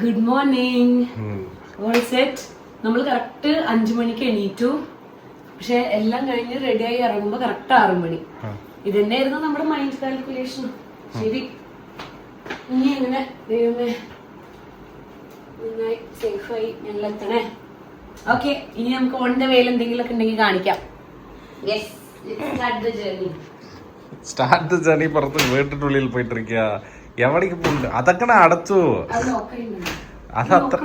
Good morning. All set. നമ്മൾ correct 5 മണിക്ക് എണീറ്റു. പക്ഷെ എല്ലാം കഴിഞ്ഞ് റെഡിയായി ഇറങ്ങുമ്പോ കറക്റ്റ് 6 മണി. ഇതന്നെയായിരുന്നു നമ്മുടെ മൈൻഡ് കാൽക്കുലേഷൻ. ശരി, ഇനി എങ്ങനെ ദൈവമേ നന്നായി സേഫായി ഞങ്ങൾ എത്തണേ. ഓക്കെ, ഇനി നമുക്ക് ഓൺ ദ വേയിൽ എന്തെങ്കിലുമൊക്കെ ഉണ്ടെങ്കിൽ കാണിക്കാം. Start the journey. പുറത്ത് വീട്ടിനുള്ളിൽ പോയിട്ടിരിക്കുക. എവിടേക്ക് പോണ്ട്? അതൊക്കെ അടച്ചു. അതത്ര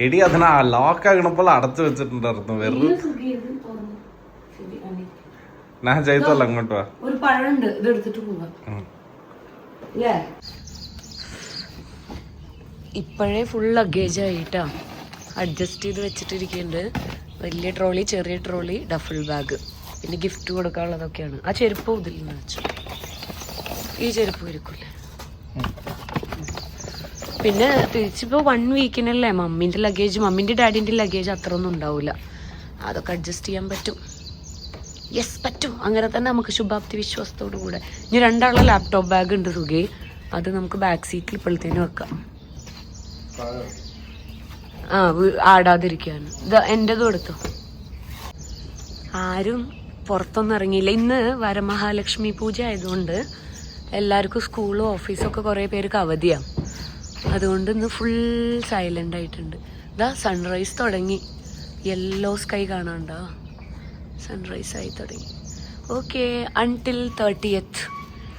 എടി അതിനാ ലോക്ക് ആകണപ്പോൾ അടച്ചു വെച്ചിട്ടുണ്ടായിരുന്നു. വെറുതെ ഞാൻ ചെയ്തല്ല. അങ്ങോട്ട് വാ. ഒരു പഴമുണ്ട്, ഇത് എടുത്തിട്ട് പോവാം. ഇപ്പോഴേ ഫുൾ ലഗേജ് ആയിട്ടാ അഡ്ജസ്റ്റ് ചെയ്ത് വെച്ചിട്ടിരിക്കുന്നുണ്ട്. വലിയ ട്രോളി, ചെറിയ ട്രോളി, ഡഫിൾ ബാഗ്, പിന്നെ ഗിഫ്റ്റ് കൊടുക്കാനുള്ളതൊക്കെയാണ്. ആ ചെരുപ്പ് ഇതിൽ നിന്ന് വെച്ചു. ഈ ചെരുപ്പ് ഇരിക്കൂലേ. പിന്നെ തിരിച്ചിപ്പോ 1 വീക്കിനല്ലേ മമ്മീന്റെ ലഗേജ്, മമ്മീന്റെ ഡാഡിന്റെ ലഗേജ് അത്ര ഒന്നും ഉണ്ടാവില്ല. അതൊക്കെ അഡ്ജസ്റ്റ് ചെയ്യാൻ പറ്റും. യെസ്, പറ്റും. അങ്ങനെ തന്നെ നമുക്ക് ശുഭാപ്തി വിശ്വാസത്തോടു കൂടെ. ഇനി 2 ലാപ്ടോപ്പ് ബാഗ് ഉണ്ട് സുഖി. അത് നമുക്ക് ബാക്ക് സീറ്റിൽ ഇപ്പോഴത്തേനും വെക്കാം. ആടാതിരിക്കാണ്. ഇത് എന്റേതും എടുത്തോ. ആരും പുറത്തൊന്നും ഇറങ്ങിയില്ല. ഇന്ന് വരമഹാലക്ഷ്മി പൂജ ആയതുകൊണ്ട് എല്ലാവർക്കും സ്കൂളും ഓഫീസും ഒക്കെ കുറെ പേർക്ക് അവധിയാണ്. അതുകൊണ്ട് ഇന്ന് ഫുൾ സൈലന്റ് ആയിട്ടുണ്ട്. ഇതാ സൺറൈസ് തുടങ്ങി. Yellow sky കാണാണ്ടോ? സൺറൈസ് ആയി തുടങ്ങി. Okay, until 30th.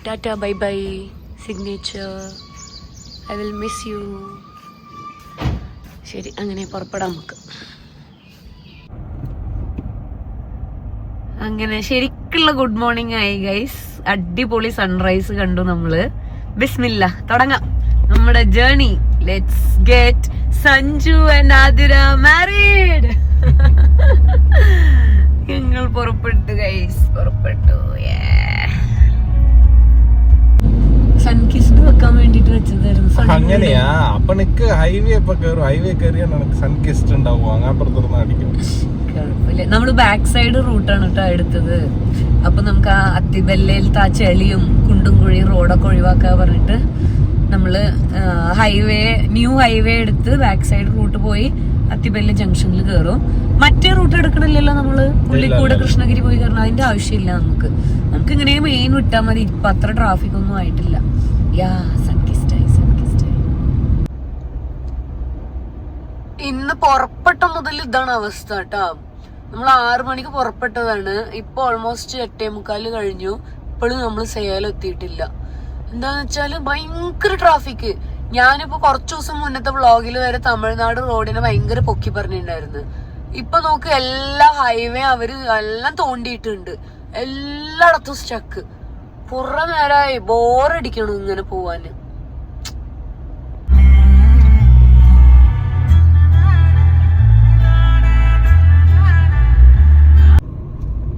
Tata, bye bye, signature, I will miss you. ശരി, അങ്ങനെ പുറപ്പെടാം നമുക്ക്. അങ്ങനെ ശരിക്കുള്ള ഗുഡ് മോർണിംഗ് ആയി ഗൈസ്. അടിപൊളി സൺറൈസ് കണ്ടു നമ്മള്. ബിസ്മില്ല, തുടങ്ങാം നമ്മുടെ journey. Let's get Sanju and Athira married. ഞങ്ങൾ പുറപ്പെട്ടു ഗൈസ്, പുറപ്പെട്ടു. സൺകിസ്ഡ് വെക്കാൻ വേണ്ടിട്ട് വെച്ചതായിരുന്നു. അങ്ങനെയാ? അപ്പൊ നിക്ക് ഹൈവേ ഇപ്പൊ കയറും. ഹൈവേ കയറിയാ നമുക്ക് സൺകിസ്ഡ് ഉണ്ടാവും. അങ്ങാപ്പുറത്തുനിന്ന് അടിക്കും. കുഴപ്പമില്ല. നമ്മള് ബാക്ക് സൈഡ് റൂട്ടാണ് കേട്ടോ എടുത്തത്. അപ്പൊ നമുക്ക് ആ അത്തിബല്ലയിലത്തെ ആ ചെളിയും കുണ്ടും കുഴിയും റോഡൊക്കെ ഒഴിവാക്കാ പറഞ്ഞിട്ട് നമ്മള് ന്യൂ ഹൈവേ എടുത്ത് ബാക്ക് സൈഡ് റൂട്ട് പോയി അത്തിബല്ല ജംഗ്ഷനിൽ കയറും. മറ്റേ റൂട്ട് എടുക്കണില്ലല്ലോ നമ്മള്. പുള്ളിക്കൂടെ കൃഷ്ണഗിരി പോയി കയറണം. അതിന്റെ ആവശ്യമില്ല നമുക്ക്. ഇങ്ങനെ മെയിൻ വിട്ടാൽ മതി. ഇപ്പൊ അത്ര ട്രാഫിക് ഒന്നും ആയിട്ടില്ല. ഇന്ന് പുറപ്പെട്ട മുതൽ ഇതാണ് അവസ്ഥ കേട്ടോ. നമ്മൾ 6 മണിക്ക് പുറപ്പെട്ടതാണ്. ഇപ്പൊ ഓൾമോസ്റ്റ് 8:45 കഴിഞ്ഞു. ഇപ്പോഴും നമ്മൾ സേലം എത്തിയിട്ടില്ല. എന്താന്ന് വെച്ചാല് ഭയങ്കര ട്രാഫിക്. ഞാനിപ്പോ കുറച്ചു ദിവസം മുന്നത്തെ വ്ളോഗിൽ വരെ തമിഴ്നാട് റോഡിനെ ഭയങ്കര പൊക്കി പറഞ്ഞിട്ടുണ്ടായിരുന്നു. ഇപ്പൊ നോക്ക്, എല്ലാ ഹൈവേ അവര് എല്ലാം തോണ്ടിയിട്ടുണ്ട്. എല്ലായിടത്തും സ്റ്റക്ക്. കുറെ നേരമായി ബോറടിക്കണം ഇങ്ങനെ പോവാന്.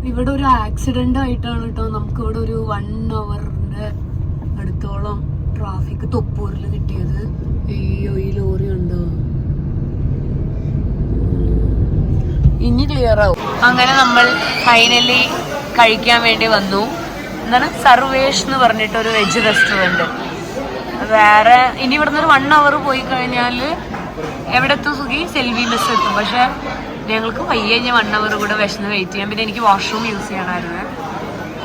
ഇവിടെ ഒരു ആക്സിഡന്റ് ആയിട്ടാണ് കേട്ടോ നമുക്ക് ഇവിടെ ഒരു 1 hourന്റെ അടുത്തോളം ട്രാഫിക് തൊപ്പൂരിൽ കിട്ടിയത്. അയ്യോ, ഈ ലോറി ഉണ്ടോ? ഇനി ക്ലിയർ ആവും. അങ്ങനെ നമ്മൾ ഫൈനലി കഴിക്കാൻ വേണ്ടി വന്നു. എന്താണ് സർവേഷ് എന്ന് പറഞ്ഞിട്ട് ഒരു വെജ് റെസ്റ്റോറന്റ്. വേറെ ഇനി ഇവിടുന്ന് ഒരു 1 hour പോയി കഴിഞ്ഞാല് എവിടെ എത്തും സുഖി? സെൽവി ബസ് എത്തും. പക്ഷെ ഞങ്ങൾക്ക് പയ്യെ 1 hour കൂടെ വിശന്ന് വെയിറ്റ് ചെയ്യാം. പിന്നെ എനിക്ക് വാഷ്റൂം യൂസ് ചെയ്യണമായിരുന്നു.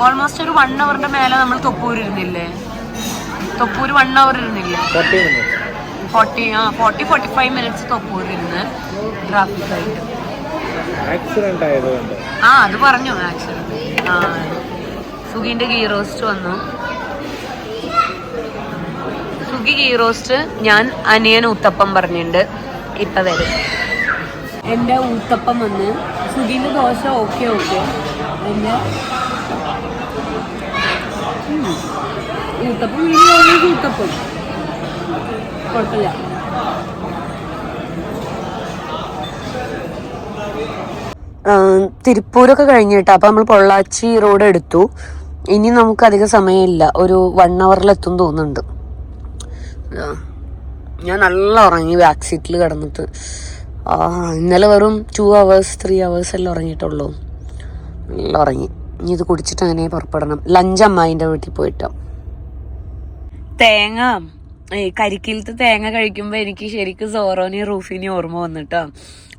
ഓൾമോസ്റ്റ് ഒരു 1 hourന്റെ മേലെ നമ്മൾ തൊപ്പൂര് ഇരുന്നില്ലേ? തൊപ്പൂര് 1 hour ഇരുന്നില്ലേ? 40-45 minutes തൊപ്പൂര് ഇരുന്ന് ട്രാഫിക് ആയിട്ട്. അത് പറഞ്ഞു ആക്സിഡന്റ്. സുഗിന്റെ ഗീ റോസ്റ്റ് വന്നു. സുഗി ഗീ റോസ്റ്റ്, ഞാൻ അനിയൻ ഊത്തപ്പം പറഞ്ഞിട്ടുണ്ട്. ഇപ്പൊ വരും. എന്റെ ഊത്തപ്പം വന്ന്. സുഗിന്റെ ദോശ ഓക്കെ. എന്റെ ഊത്തപ്പം ഊത്തപ്പം കുഴപ്പമില്ല. തിരുപ്പൂരൊക്കെ കഴിഞ്ഞിട്ട് അപ്പൊ നമ്മൾ പൊള്ളാച്ചി റോഡ് എടുത്തു. ഇനി നമുക്ക് അധികം സമയമില്ല. ഒരു 1 hourൽ എത്തും തോന്നുന്നുണ്ട്. ഞാൻ നല്ല ഉറങ്ങി ബാക്ക് സീറ്റിൽ കിടന്നിട്ട്. ഇന്നലെ വെറും 2 hours 3 hours എല്ലാം ഉറങ്ങിയിട്ടുള്ളൂ. നല്ല ഉറങ്ങി. ഇനി ഇത് കുടിച്ചിട്ട് അങ്ങനെ പുറപ്പെടണം. ലഞ്ച് അമ്മായിൻ്റെ വീട്ടിൽ പോയിട്ടാ. തേങ്ങ കരിക്കിലത്തെ തേങ്ങ കഴിക്കുമ്പോ എനിക്ക് ശരിക്കും സോറോനെയും റൂഫിനെയും ഓർമ്മ വന്നിട്ടോ.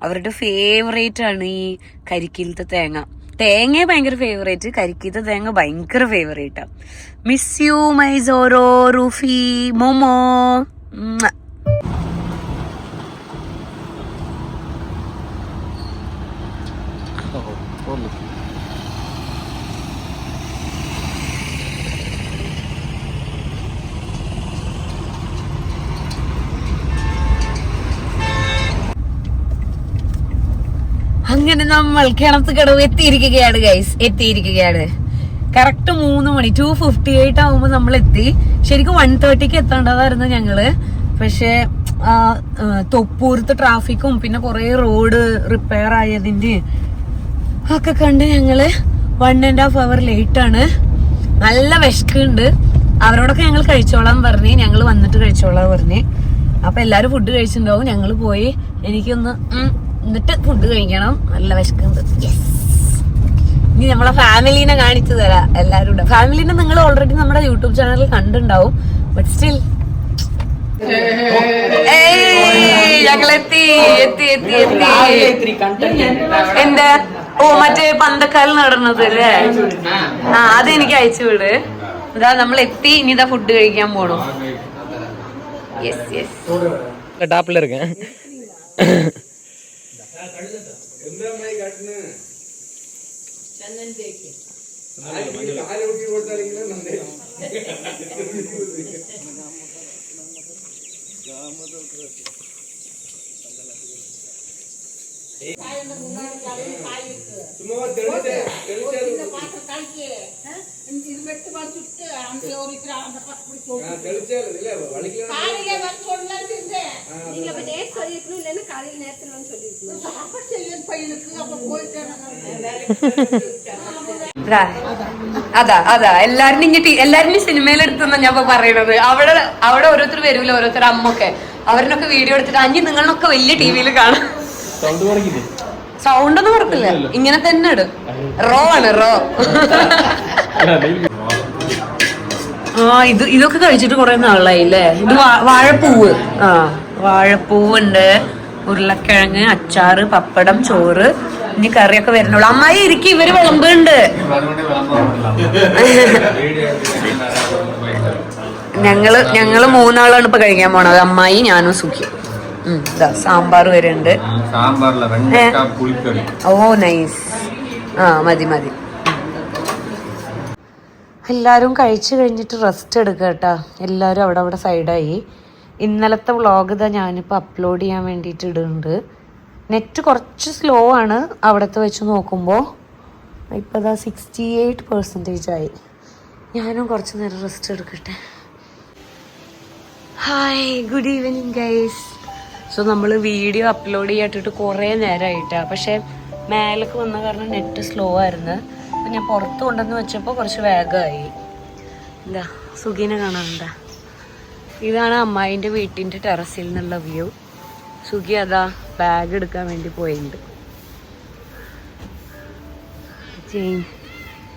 അവരുടെ ഫേവറേറ്റ് ആണ് ഈ കരിക്കിലത്തെ തേങ്ങ. തേങ്ങ ഭയങ്കര ഫേവറേറ്റ്, കരിക്കിലത്തെ തേങ്ങ ഭയങ്കര ഫേവറേറ്റാ. മിസ് യു മൈ സോറോ, റൂഫി, മോമോ. അങ്ങനെ നമ്മൾ കിണത്തുകടവ് എത്തിയിരിക്കുകയാണ് ഗൈസ്, എത്തിയിരിക്കുകയാണ്. കറക്റ്റ് 3 മണി 2:58 ആവുമ്പോ നമ്മൾ എത്തി. ശരിക്കും 1:30ക്ക് എത്തേണ്ടതായിരുന്നു ഞങ്ങള്. പക്ഷെ തൊപ്പൂരത്ത് ട്രാഫിക്കും പിന്നെ കുറെ റോഡ് റിപ്പയർ ആയതിന്റെ ഒക്കെ കണ്ട് ഞങ്ങള് 1.5 hour ലേറ്റ് ആണ്. നല്ല വിശക്കുണ്ട്. അവരോടൊക്കെ ഞങ്ങൾ കഴിച്ചോളാൻ പറഞ്ഞ്, ഞങ്ങൾ വന്നിട്ട് കഴിച്ചോളാൻ പറഞ്ഞ്. അപ്പൊ എല്ലാരും ഫുഡ് കഴിച്ചിട്ടുണ്ടാവും. ഞങ്ങള് പോയി എനിക്കൊന്ന് എന്നിട്ട് ഫുഡ് കഴിക്കണം. നല്ല വിശക്കുണ്ട്. ഇനി നമ്മളെ ഫാമിലീനെ കാണിച്ചു തരാം എല്ലാരും കൂടെ. ഫാമിലീനെ നിങ്ങൾ ഓൾറെഡി നമ്മുടെ യൂട്യൂബ് ചാനലിൽ കണ്ടിട്ടുണ്ടാവും. ബട്ട് സ്റ്റിൽ ഞങ്ങളെത്തി എത്തി എത്തി എത്തി എന്താ മറ്റേ പന്തക്കാൽ നടന്നത് അല്ലേ? അതെനിക്ക് അയച്ചു വിട്. ഇതാ നമ്മൾ എത്തി. ഇനി ഇതാ ഫുഡ് കഴിക്കാൻ പോണു. യെസ് യെസ് டாப்ல இருக்கேன். അതാ എല്ലാരും എല്ലാരും സിനിമയിൽ എടുത്തെന്നാ ഞാൻ പറയണത്. അവിടെ ഓരോരുത്തർ വരൂല, ഓരോരുത്തർ അമ്മൊക്കെ അവരിനൊക്കെ വീഡിയോ എടുത്തിട്ട് അഞ്ഞി നിങ്ങളൊക്കെ വലിയ ടിവിയിൽ കാണാം. സൗണ്ട് ഒന്നും കുറക്കില്ല, ഇങ്ങനെ തന്നെ ഇടും. റോ ആണ് റോ. ഇതൊക്കെ കഴിച്ചിട്ട് കുറെ നാളായില്ലേ. ഇത് വാഴപ്പൂവ്. വാഴപ്പൂവുണ്ട്, ഉരുളക്കിഴങ്ങ്, അച്ചാറ്, പപ്പടം, ചോറ്. ഇനി കറിയൊക്കെ വരുന്നുള്ളൂ. അമ്മായി ഇരിക്കും, ഇവര് വിളമ്പുണ്ട്. ഞങ്ങള് 3 ആളാണ് ഇപ്പൊ കഴിക്കാൻ പോണത്. അമ്മായി, ഞാനും സുഖി. സാമ്പാർ വരുന്നുണ്ട്. ഓ നൈസ്. മതി. എല്ലാരും കഴിച്ചു കഴിഞ്ഞിട്ട് റെസ്റ്റ് എടുക്കുക കേട്ടാ. എല്ലാരും അവിടെ സൈഡായി. ഇന്നലത്തെ വ്ളോഗ് ഇതാ ഞാനിപ്പോൾ അപ്ലോഡ് ചെയ്യാൻ വേണ്ടിയിട്ട് ഇടുന്നുണ്ട്. നെറ്റ് കുറച്ച് സ്ലോ ആണ് അവിടത്തെ വെച്ച് നോക്കുമ്പോൾ. ഇപ്പോൾ ഇതാ 68% ആയി. ഞാനും കുറച്ച് നേരം റെസ്റ്റ് എടുക്കട്ടെ. Hi, good evening guys. So നമ്മൾ വീഡിയോ അപ്ലോഡ് ചെയ്യാട്ടിട്ട് കുറേ നേരമായിട്ടാണ്. പക്ഷേ മേലേക്ക് വന്ന കാരണം നെറ്റ് സ്ലോ ആയിരുന്നു. അപ്പം ഞാൻ പുറത്ത് കൊണ്ടുവന്ന് വെച്ചപ്പോൾ കുറച്ച് വേഗമായി. എന്താ സുഖീനെ കാണാനുണ്ടാ? ഇതാണ് അമ്മായിൻ്റെ വീട്ടിൻ്റെ ടെറസിൽ നിന്നുള്ള വ്യൂ. സുഖി അതാ ബാഗ് എടുക്കാൻ വേണ്ടി പോയിട്ടുണ്ട്.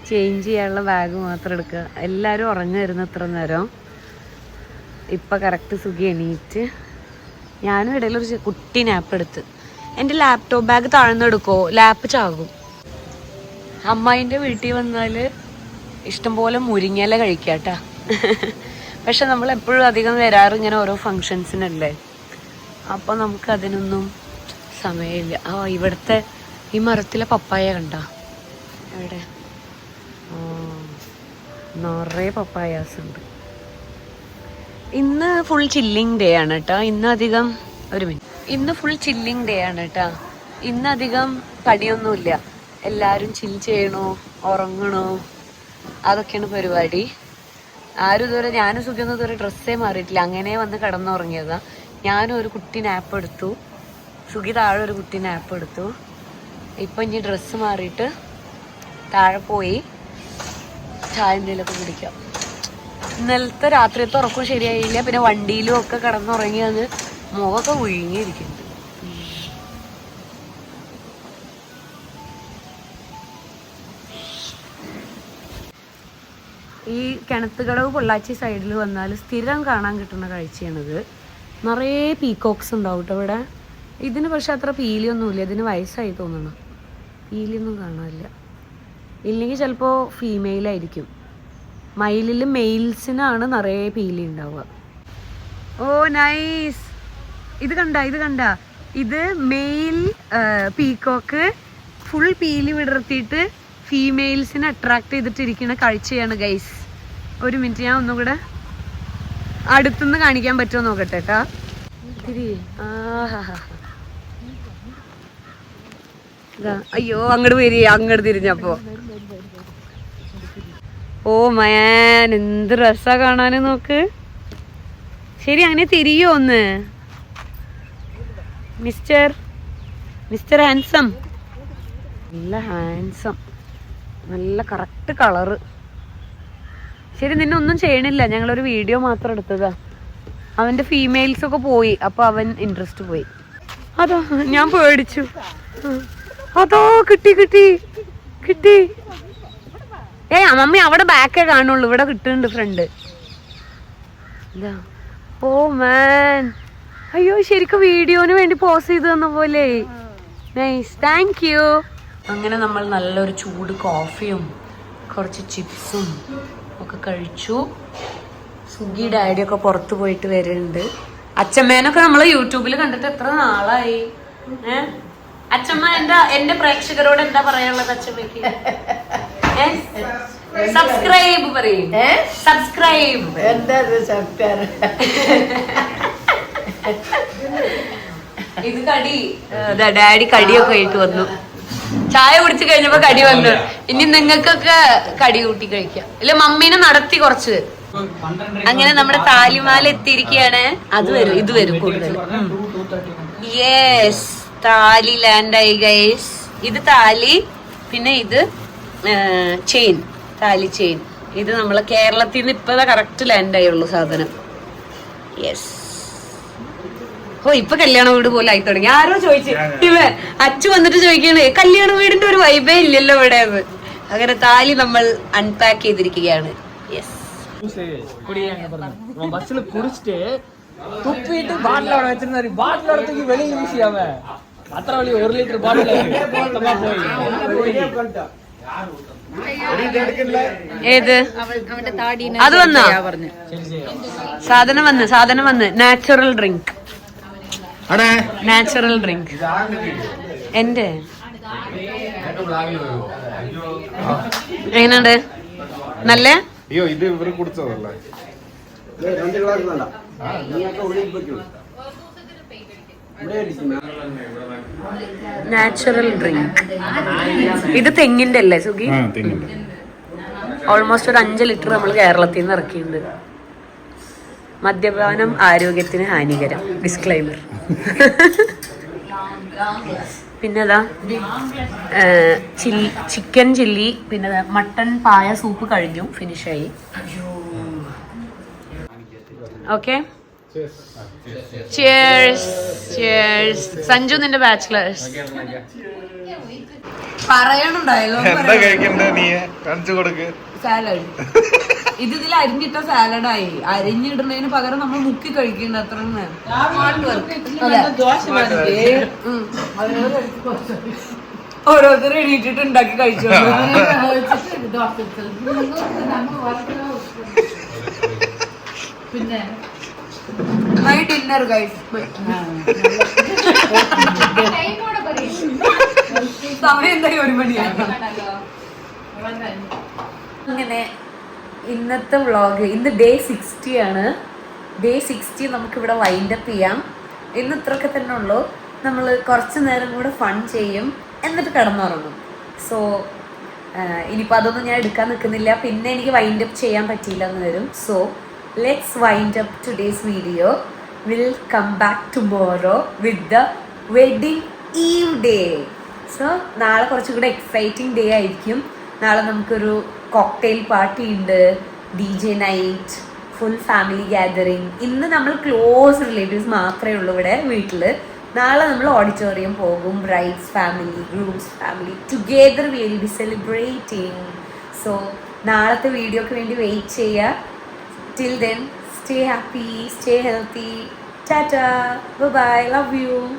ചേഞ്ച് ചെയ്യാനുള്ള ബാഗ് മാത്രം എടുക്കുക. എല്ലാവരും ഉറങ്ങായിരുന്നു ഇത്ര നേരം. ഇപ്പം കറക്റ്റ് സുഖി എണീറ്റ്. ഞാനും ഇടയിലൊരു കുട്ടി നാപ്പ് എടുത്ത്. എൻ്റെ ലാപ്ടോപ്പ് ബാഗ് താഴ്ന്നെടുക്കോ, ലാപ്പ് ചാകും. അമ്മായിൻ്റെ വീട്ടിൽ വന്നാൽ ഇഷ്ടംപോലെ മുരിങ്ങയില കഴിക്കാട്ടാ. പക്ഷെ നമ്മൾ എപ്പോഴും അധികം വരാറ് ഇങ്ങനെ ഓരോ ഫങ്ഷൻസിനല്ലേ. അപ്പോൾ നമുക്കതിനൊന്നും സമയമില്ല. ഇവിടുത്തെ ഈ മരത്തിലെ പപ്പായ കണ്ട അവിടെ നിറയെ പപ്പായാസ് ഉണ്ട്. ഇന്ന് ഫുൾ ചില്ലിങ് ഡേ ആണ് കേട്ടോ. ഇന്ന് ഫുൾ ചില്ലിങ് ഡേ ആണ് കേട്ടോ. ഇന്നധികം പണിയൊന്നുമില്ല. എല്ലാവരും ചിൽ ചെയ്യണോ, ഉറങ്ങണോ, അതൊക്കെയാണ് പരിപാടി. ആരും ഇതുവരെ, ഞാനും സുഖമൊന്നും ഇതുവരെ ഡ്രസ്സേ മാറിയിട്ടില്ല. അങ്ങനെ വന്ന് കിടന്നുറങ്ങിയതാ. ഞാനും ഒരു കുട്ടി നാപ്പ് എടുത്തു, സുഖി താഴെ ഒരു കുട്ടി നാപ്പ് എടുത്തു. ഇപ്പം ഇനി ഡ്രസ്സ് മാറിയിട്ട് താഴെ പോയി ചായ എന്തെങ്കിലുമൊക്കെ കുടിക്കാം. ഇന്നലത്തെ രാത്രിയത്തെ ഉറക്കം ശരിയായില്ല. പിന്നെ വണ്ടിയിലും ഒക്കെ കിടന്നുറങ്ങി അത് മുഖമൊക്കെ വിഴുങ്ങിയിരിക്കുന്നുണ്ട്. ഈ കിണത്തുകടവ് പൊള്ളാച്ചി സൈഡിൽ വന്നാൽ സ്ഥിരം കാണാൻ കിട്ടുന്ന കാഴ്ചയാണിത്. നിറയെ പീക്കോക്സ് ഉണ്ടാവും കേട്ടോ ഇവിടെ. ഇതിന് പക്ഷെ അത്ര പീലിയൊന്നുമില്ല, ഇതിന് വയസ്സായി തോന്നണം. പീലിയൊന്നും കാണാനില്ല. ഇല്ലെങ്കിൽ ചിലപ്പോൾ ഫീമെയിലായിരിക്കും. മയിലിൽ മെയിൽസിനാണ് നിറയെ പീലി ഉണ്ടാവുക. ഓ നൈസ്. ഇത് കണ്ട ഇത് മെയിൽ പീക്കോക്ക് ഫുൾ പീലി വിടർത്തിയിട്ട് ഫീമെയിൽസിനെ അട്രാക്ട് ചെയ്തിട്ടിരിക്കുന്ന കാഴ്ചയാണ് ഗൈസ്. ഒരു മിനിറ്റ്, ഞാൻ ഒന്നും കൂടെ അടുത്തുനിന്ന് കാണിക്കാൻ പറ്റുമോ നോക്കട്ടെ കേട്ടാ. അയ്യോ അങ്ങോട്ട് വരി, അങ്ങോട്ട് തിരിഞ്ഞപ്പോ. ഓ മയാൻ, എന്ത് രസാ കാണാന് നോക്ക്. ശരി, അങ്ങനെ തിരിയോ ഒന്ന്. Mister handsome. നല്ല ഹാൻസം, നല്ല കറക്റ്റ് കളറ്. ശരി, നിന്നെ ഒന്നും ചെയ്യണില്ല, ഞങ്ങളൊരു വീഡിയോ മാത്രം എടുത്തതാ. അവന്റെ ഫീമെയിൽസ് ഒക്കെ പോയി, അപ്പൊ അവൻ ഇൻട്രസ്റ്റ് പോയി. അതോ ഞാൻ പേടിച്ചു. അതോ കിട്ടി. മമ്മി അവിടെ ബാക്കേ കാണുള്ളൂ, ഇവിടെ കിട്ടുന്നുണ്ട് ഫ്രണ്ട്. ഓ മാൻ, അയ്യോ ശരിക്കും വീഡിയോന് വേണ്ടി പോസ് ചെയ്ത് തന്ന പോലെ. Nice, thank you. അങ്ങനെ നമ്മൾ നല്ലൊരു ചൂട് കോഫിയും കുറച്ച് ചിപ്സും ഒക്കെ കഴിച്ചു. സുഗി ഡാഡിയൊക്കെ പുറത്തു പോയിട്ട് വരുന്നുണ്ട്. അച്ഛമ്മേനൊക്കെ നമ്മൾ യൂട്യൂബിൽ കണ്ടിട്ട് എത്ര നാളായി. അച്ഛമ്മ എന്റെ പ്രേക്ഷകരോട് എന്താ പറയാനുള്ളത് അച്ഛമ്മക്ക്? സബ്സ്ക്രൈബ് പറയും. സബ്സ്ക്രൈബ്. ഇത് കടി, ഡാഡി കടിയൊക്കെ ആയിട്ട് വന്നു. ചായ കുടിച്ചു കഴിഞ്ഞപ്പോ കടി വന്നു. ഇനി നിങ്ങൾക്കൊക്കെ കടി കൂട്ടി കഴിക്കാം. ഇല്ല, മമ്മീനെ നടത്തി കുറച്ച്. അങ്ങനെ നമ്മുടെ താലിമാല എത്തിയിരിക്കുകയാണ്. ഇത് വരും കൂടുതൽ. യെസ്, താലി ലാൻഡായി ഗൈസ്. ഇത് താലി, പിന്നെ ഇത് ചെയിൻ, താലി ചെയിൻ. ഇത് നമ്മളെ കേരളത്തിൽ നിന്ന് ഇപ്പതാ കറക്റ്റ് ലാൻഡായുള്ളൂ സാധനം. യെസ്. ഓ, ഇപ്പൊ കല്യാണ വീട് പോലെ ആയി തുടങ്ങി. ആരോ ചോദിച്ചു, അച്ചു വന്നിട്ട് ചോദിക്കണേ കല്യാണ വീടിന്റെ ഒരു വൈബേ ഇല്ലല്ലോ ഇവിടെ. അങ്ങനെ താലി നമ്മൾ അൺപാക്ക് ചെയ്തിരിക്കുകയാണ്. യെസ്. பஸ்ல குடிச்சிட்டு துப்பிட்டு பாட்டிலோட வச்சிருந்தாரு. பாட்டிலோட தூக்கி வெளியே யூஸ் செய்யாம அத்தனை வழி 1 லிட்டர் பாட்டில் ഏത് അത് വന്നോ? സാധനം വന്ന് നാച്ചുറൽ ഡ്രിങ്ക്. എന്റെ എങ്ങനെയുണ്ട്? നല്ല. അയ്യോ, ഇത് ഇവര് കുടിച്ചതല്ലേ? Natural drink. ഇത് തെങ്ങിന്റെ അല്ലേ സുഖി? ഓൾമോസ്റ്റ് ഒരു 5 ലിറ്റർ നമ്മൾ കേരളത്തിൽ നിന്ന് ഇറക്കിയിട്ടുണ്ട്. മദ്യപാനം ആരോഗ്യത്തിന് ഹാനികരം. ഡിസ്ക്ലൈമർ. പിന്നെതാ ചിക്കൻ ചില്ലി, പിന്നെ മട്ടൺ പായ സൂപ്പ് കഴിഞ്ഞു, ഫിനിഷായി. ഓക്കെ, സഞ്ജു നിന്റെ ബാച്ചിലേഴ്സ് പറയണുണ്ടായല്ലോ. എന്താ കഴിക്കണ്ടേ? നീ കാണിച്ചു കൊടുക്ക്. സാലഡ്. ഇതിൽ അരിഞ്ഞിട്ട സാലഡായി. അരിഞ്ഞിടുന്നതിന് പകരം നമ്മൾ മുക്കി കഴിക്കേണ്ട അത്ര. ഓരോരുത്തർ എണീറ്റിട്ട് ഉണ്ടാക്കി കഴിച്ചു. പിന്നെ മൈ ഡിന്നർ ഗൈസ്. സമയം എന്തായി 1 മണിയാണ്. അങ്ങനെ ഇന്നത്തെ വ്ളോഗ്, ഇന്ന് ഡേ 60 ആണ്. ഡേ 60 നമുക്കിവിടെ വൈൻഡപ്പ് ചെയ്യാം. ഇന്ന് ഇത്രയൊക്കെ തന്നെ ഉള്ളൂ. നമ്മൾ കുറച്ച് നേരം കൂടെ ഫൺ ചെയ്യും, എന്നിട്ട് കിടന്നുറങ്ങും. സോ ഇനിയിപ്പോൾ അതൊന്നും ഞാൻ എടുക്കാൻ നിൽക്കുന്നില്ല. പിന്നെ എനിക്ക് വൈൻഡപ്പ് ചെയ്യാൻ പറ്റിയില്ല എന്ന് വരും. So let's wind up today's video. Will come back tomorrow with the wedding eve day. So നാളെ കുറച്ചും കൂടെ എക്സൈറ്റിംഗ് ഡേ ആയിരിക്കും. നാളെ നമുക്കൊരു കോക്ടെയിൽ പാർട്ടി ഉണ്ട്, DJ night, full family gathering. ഇന്ന് നമ്മൾ ക്ലോസ് റിലേറ്റീവ്സ് മാത്രമേ ഉള്ളൂ ഇവിടെ വീട്ടിൽ. നാളെ നമ്മൾ ഓഡിറ്റോറിയം പോകും. Brides family, grooms family together we will be celebrating. So നാളത്തെ വീഡിയോക്ക് വേണ്ടി വെയിറ്റ് ചെയ്യുക. Till then stay happy, stay healthy. Tata, bye bye, love you.